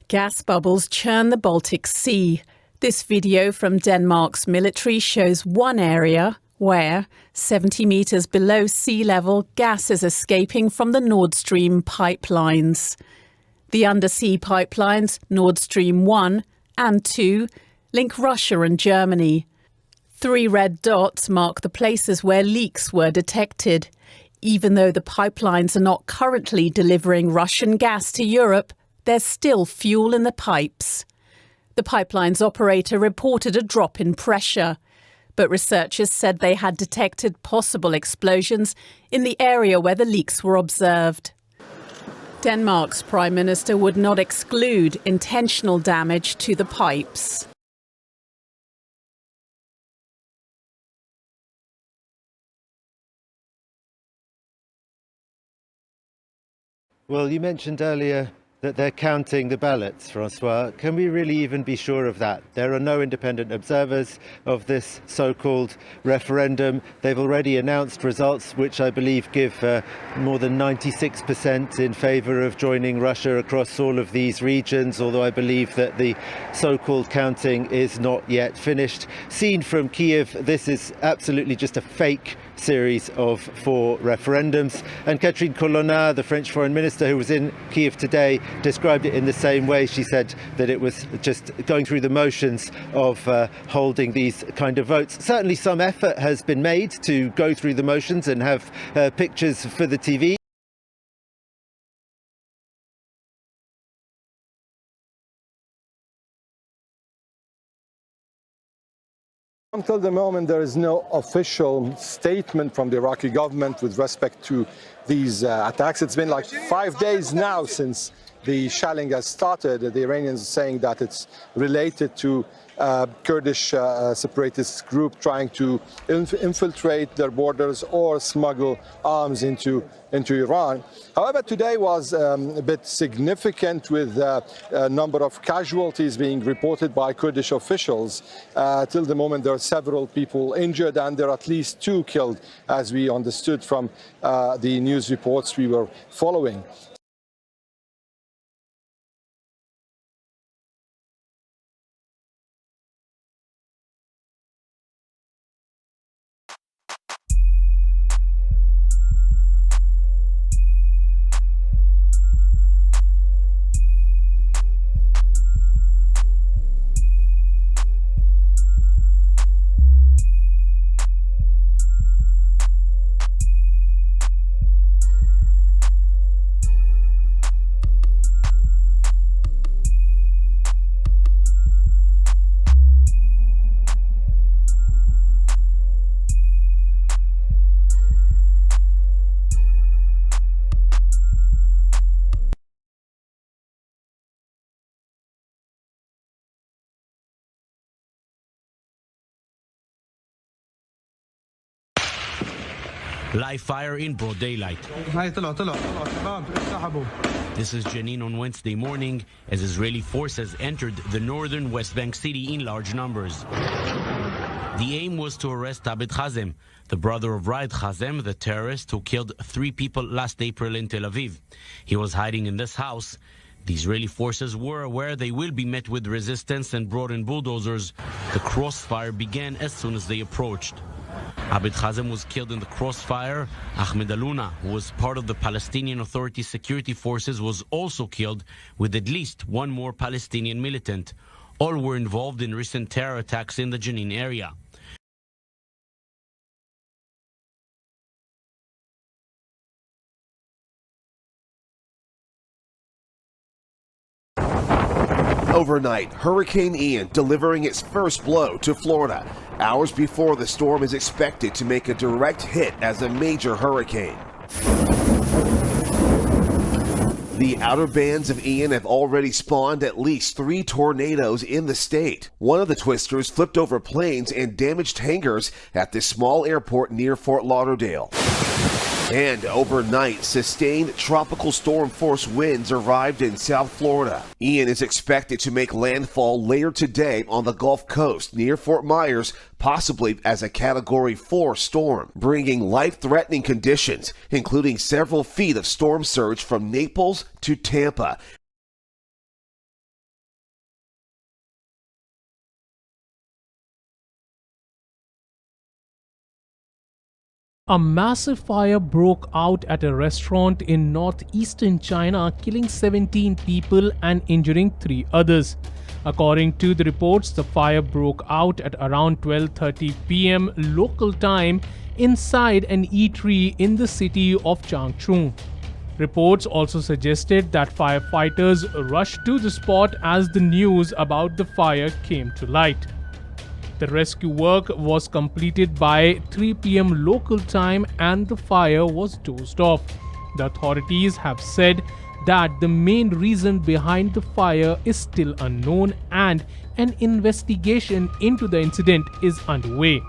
Gas bubbles churn the Baltic Sea. This video from Denmark's military shows one area where, 70 metres below sea level, gas is escaping from the Nord Stream pipelines. The undersea pipelines, Nord Stream 1 and 2, link Russia and Germany. 3 red dots mark the places where leaks were detected. Even though the pipelines are not currently delivering Russian gas to Europe, there's still fuel in the pipes. The pipeline's operator reported a drop in pressure, but researchers said they had detected possible explosions in the area where the leaks were observed. Denmark's Prime Minister would not exclude intentional damage to the pipes. Well, you mentioned earlier that they're counting the ballots, Francois. Can we really even be sure of that? There are no independent observers of this so-called referendum. They've already announced results which I believe give more than 96% in favour of joining Russia across all of these regions, although I believe that the so-called counting is not yet finished. Seen from Kiev, this is absolutely just a fake series of 4 referendums, and Catherine Colonna, the French foreign minister who was in Kiev today, described it in the same way. She said that it was just going through the motions of holding these kind of votes. Certainly some effort has been made to go through the motions and have pictures for the TV. Until the moment, there is no official statement from the Iraqi government with respect to these attacks. It's been like 5 days now since the shelling has started. The Iranians are saying that it's related to Kurdish separatist group trying to infiltrate their borders or smuggle arms into Iran. However, today was a bit significant with a number of casualties being reported by Kurdish officials. Till the moment, there are several people injured and there are at least 2 killed, as we understood from the news reports we were following. Live fire in broad daylight. This is Jenin on Wednesday morning as Israeli forces entered the northern West Bank city in large numbers. The aim was to arrest Abed Hazem, the brother of Raed Hazem, the terrorist who killed 3 people last April in Tel Aviv. He was hiding in this house. The Israeli forces were aware they will be met with resistance and brought in bulldozers. The crossfire began as soon as they approached. Abed Hazem was killed in the crossfire. Ahmed Aluna, who was part of the Palestinian Authority security forces, was also killed, with at least 1 more Palestinian militant. All were involved in recent terror attacks in the Jenin area. Overnight, Hurricane Ian delivering its first blow to Florida, hours before the storm is expected to make a direct hit as a major hurricane. The outer bands of Ian have already spawned at least 3 tornadoes in the state. One of the twisters flipped over planes and damaged hangars at this small airport near Fort Lauderdale. And overnight, sustained tropical storm force winds arrived in South Florida. Ian is expected to make landfall later today on the Gulf Coast near Fort Myers, possibly as a Category 4 storm, bringing life-threatening conditions, including several feet of storm surge from Naples to Tampa. A massive fire broke out at a restaurant in northeastern China, killing 17 people and injuring 3 others. According to the reports, the fire broke out at around 12:30 p.m. local time inside an eatery in the city of Changchun. Reports also suggested that firefighters rushed to the spot as the news about the fire came to light. The rescue work was completed by 3 p.m. local time and the fire was dozed off. The authorities have said that the main reason behind the fire is still unknown and an investigation into the incident is underway.